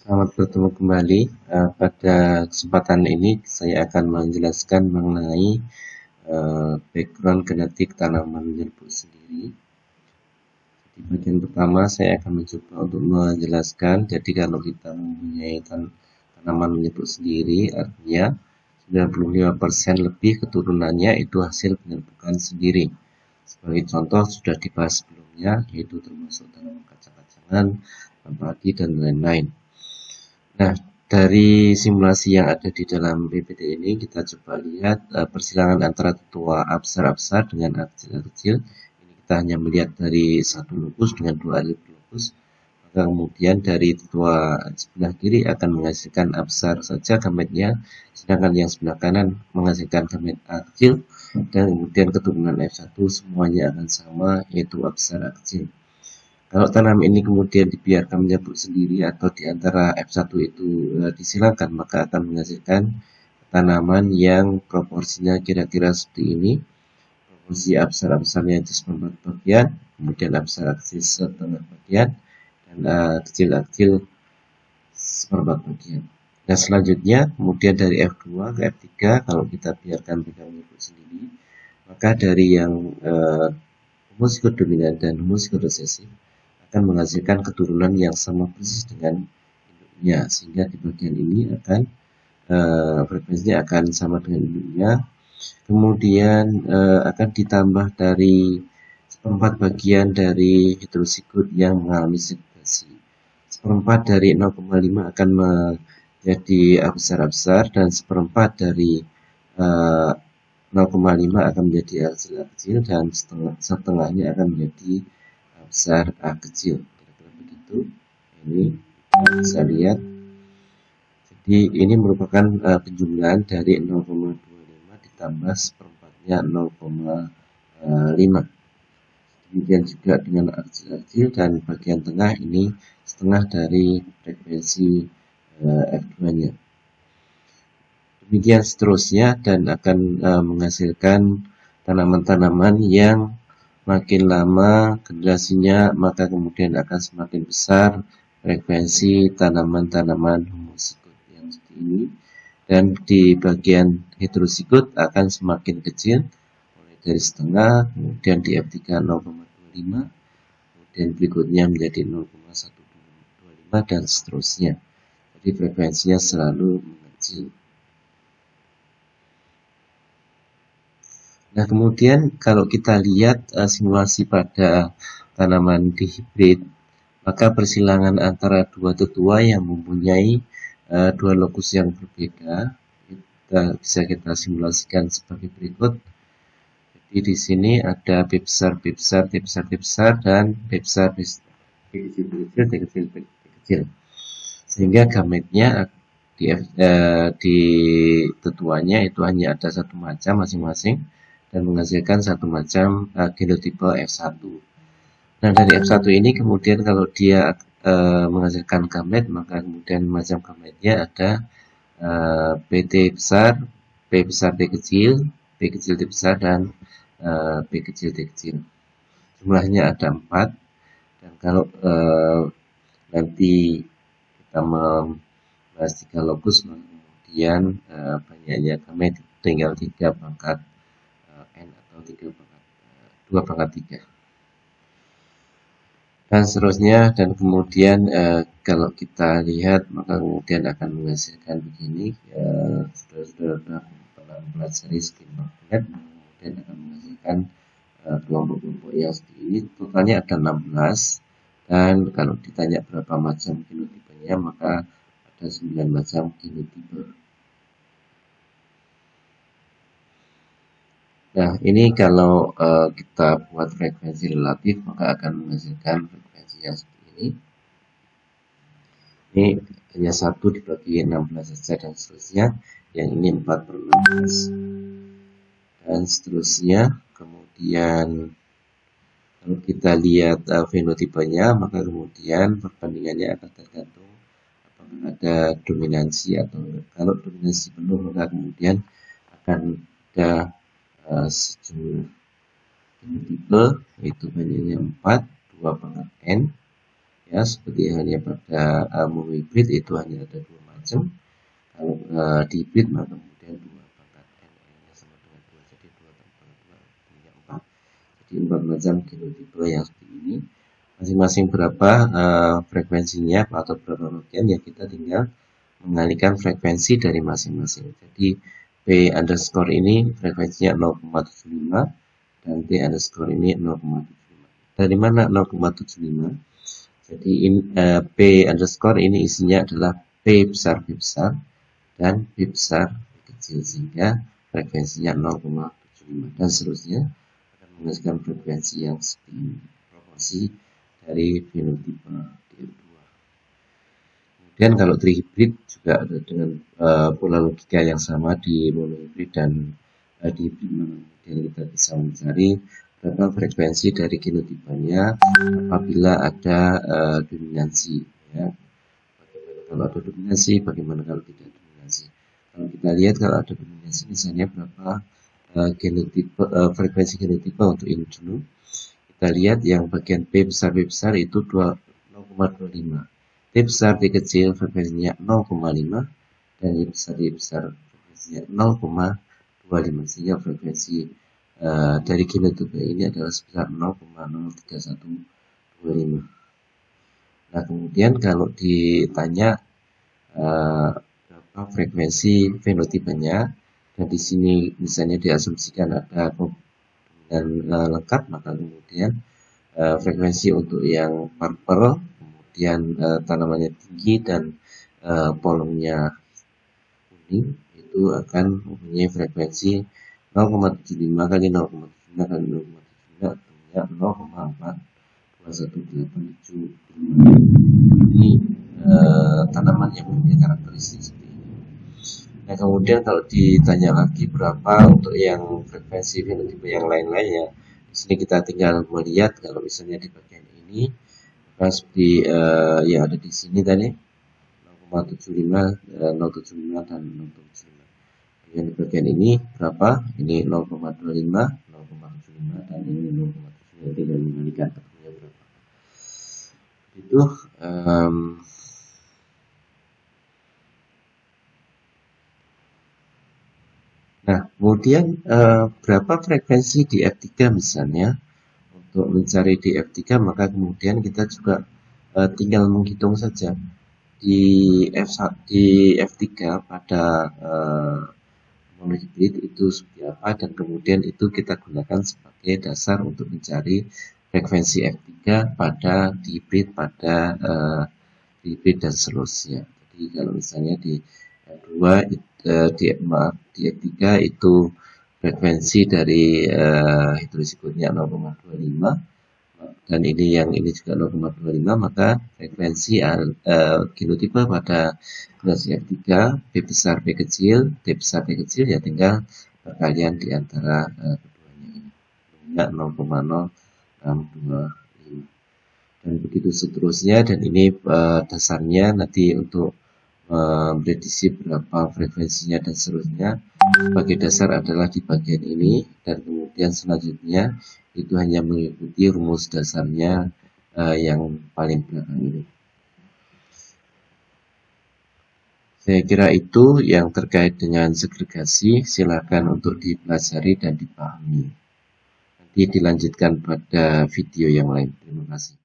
Selamat bertemu kembali. Pada kesempatan ini saya akan menjelaskan mengenai background genetik tanaman jeruk sendiri. Di bagian pertama saya akan mencoba untuk menjelaskan. Jadi kalau kita mempunyai tanaman jeruk sendiri, artinya 95% lebih keturunannya itu hasil penyerbukan sendiri. Sebagai contoh sudah dibahas sebelumnya, yaitu termasuk tanaman kacang-kacangan, padi, dan lain-lain. Nah, dari simulasi yang ada di dalam PPT ini kita coba lihat persilangan antara tetua besar-besar dengan kecil-kecil. Ini kita hanya melihat dari satu locus dengan dua locus. Maka kemudian dari tetua sebelah kiri akan menghasilkan A besar saja gametnya, sedangkan yang sebelah kanan menghasilkan gamet A kecil, dan kemudian keturunan F1 semuanya akan sama, yaitu A besar A kecil. Kalau tanam ini kemudian dibiarkan menyebut sendiri atau di antara F1 itu disilakan, maka akan menghasilkan tanaman yang proporsinya kira-kira seperti ini. Proporsi A besar-besarnya itu seperempat bagian, kemudian A besar kecil setengah bagian, dan A kecil seperempat bagian. Dan selanjutnya, kemudian dari F2 ke F3, kalau kita biarkan mereka menyebut sendiri, maka dari yang homozigot dominan dan homozigot resesif akan menghasilkan keturunan yang sama persis dengan induknya, sehingga di bagian ini akan frekuensinya akan sama dengan induknya. Kemudian akan ditambah dari seperempat bagian dari heterozigot yang mengalami segregasi. Seperempat dari 0,5 akan menjadi A besar dan seperempat dari 0,5 akan menjadi A kecil dan setengahnya akan menjadi A besar A kecil. Kira-kira begitu. Ini bisa lihat. Jadi ini merupakan penjumlahan dari 0,25 ditambah seperempatnya 0,5. Demikian juga dengan A kecil dan bagian tengah ini setengah dari frekuensi F2-nya. Demikian seterusnya dan akan menghasilkan tanaman-tanaman yang makin lama generasinya maka kemudian akan semakin besar frekuensi tanaman-tanaman homozigot yang seperti ini, dan di bagian heterozigot akan semakin kecil mulai dari setengah, kemudian di F3 0,25, kemudian berikutnya menjadi 0,125 dan seterusnya. Jadi frekuensinya selalu mengecil. Nah, kemudian kalau kita lihat simulasi pada tanaman dihibrid, maka persilangan antara dua tetua yang mempunyai dua lokus yang berbeda bisa kita simulasikan sebagai berikut. Jadi di sini ada B besar, T besar, dan B besar, B kecil. Sehingga gametnya di tetuanya itu hanya ada satu macam masing-masing dan menghasilkan satu macam genotipe F1. Nah, dari F1 ini kemudian kalau dia menghasilkan gamet, maka kemudian macam gametnya ada PT besar, P besar T kecil T besar, dan P kecil T kecil. Jumlahnya ada 4, dan kalau nanti kita membahas 3 lokus, kemudian banyaknya gamet tinggal 3 pangkat N atau 2 pangkat 3. Dan seterusnya, dan kemudian kalau kita lihat maka kemudian akan menghasilkan begini. Saudara-saudara pernah mempelajari skim magnet, kemudian akan menghasilkan kelompok-kelompok yang seperti ini. Totalnya ada 16, dan kalau ditanya berapa macam genotipenya maka ada 9 macam genotipe. Nah, ini kalau kita buat frekuensi relatif maka akan menghasilkan frekuensi yang seperti ini. Ini hanya 1 dibagi 16 saja dan seterusnya. Yang ini 4/16 dan seterusnya. Kemudian kalau kita lihat fenotipenya, maka kemudian perbandingannya akan tergantung apakah ada dominansi atau enggak. Kalau dominansi penuh maka kemudian akan ada sejumlah genotipe, yaitu banyaknya 4, 2 pangkat N, ya, seperti halnya pada monohibrid itu hanya ada 2 macam. Kalau di hibrid maka kemudian 2 pangkat n-nya sama dengan 2, jadi 2 tambah 2 artinya 4. Jadi 4 macam genotipe yang seperti ini. Masing-masing berapa frekuensinya atau berapa bagian, ya kita tinggal mengalihkan frekuensi dari masing-masing. Jadi P underscore ini frekuensinya 0,75 dan P underscore ini 0,75. Dari mana 0,75? Jadi P underscore ini isinya adalah P besar dan P besar P kecil, sehingga frekuensinya 0,75 dan seterusnya akan menghasilkan frekuensi yang seperti ini, proporsi dari fenotipe DF2. Kemudian kalau trihibrid juga ada dengan pola logika yang sama di monohibrid dan di hibrid. Kemudian kita bisa mencari berapa frekuensi dari genotipenya apabila ada dominansi, ya. Kalau ada dominansi, bagaimana kalau tidak dominansi? Kalau kita lihat kalau ada dominansi, misalnya berapa frekuensi genotipe untuk ini dulu. Kita lihat yang bagian P besar itu 0,25. T besar T kecil frekuensinya 0,5 dan Y besar frekuensinya 0,25, sehingga frekuensi dari genotipe ini adalah sebesar 0,03125. Nah, kemudian kalau ditanya berapa frekuensi fenotipenya, dan di sini misalnya diasumsikan ada dan lengkap, maka kemudian frekuensi untuk yang purple, kemudian tanamannya tinggi dan polongnya kuning, itu akan mempunyai frekuensi 0,75 kali 0,75 kali 0,75 artinya 0,42187. Ini tanaman yang mempunyai karakteristik seperti ini. Nah, kemudian kalau ditanya lagi berapa untuk yang frekuensi fenotipe yang lain-lainnya, di sini kita tinggal melihat kalau misalnya di bagian ini, maka seperti yang ada di sini tadi 0,75, 0,75 dan 0,75. Yang di bagian ini berapa? Ini 0,25, 0,75 dan ini 0,75. Tinggal mengalihkan ketemunya berapa. Itu nah, kemudian berapa frekuensi di F3 misalnya. Untuk mencari di F3, maka kemudian kita juga tinggal menghitung saja di F3 pada monohibrid itu seperti apa, dan kemudian itu kita gunakan sebagai dasar untuk mencari frekuensi F3 pada hibrid, pada hibrid dan seterusnya. Jadi kalau misalnya di F2 di F3 itu frekuensi dari heterozigonya 0,25 dan ini juga 0,25, maka frekuensi genotipe pada generasi F3 P besar P kecil, T besar T kecil, ya tinggal perkalian di antara keduanya ini, 0,0625 dan begitu seterusnya. Dan ini dasarnya nanti untuk memprediksi berapa frekuensinya dan seterusnya. Sebagai dasar adalah di bagian ini, dan kemudian selanjutnya itu hanya mengikuti rumus dasarnya yang paling belakang ini. Saya kira itu yang terkait dengan segregasi. Silakan untuk dipelajari dan dipahami. Nanti dilanjutkan pada video yang lain. Terima kasih.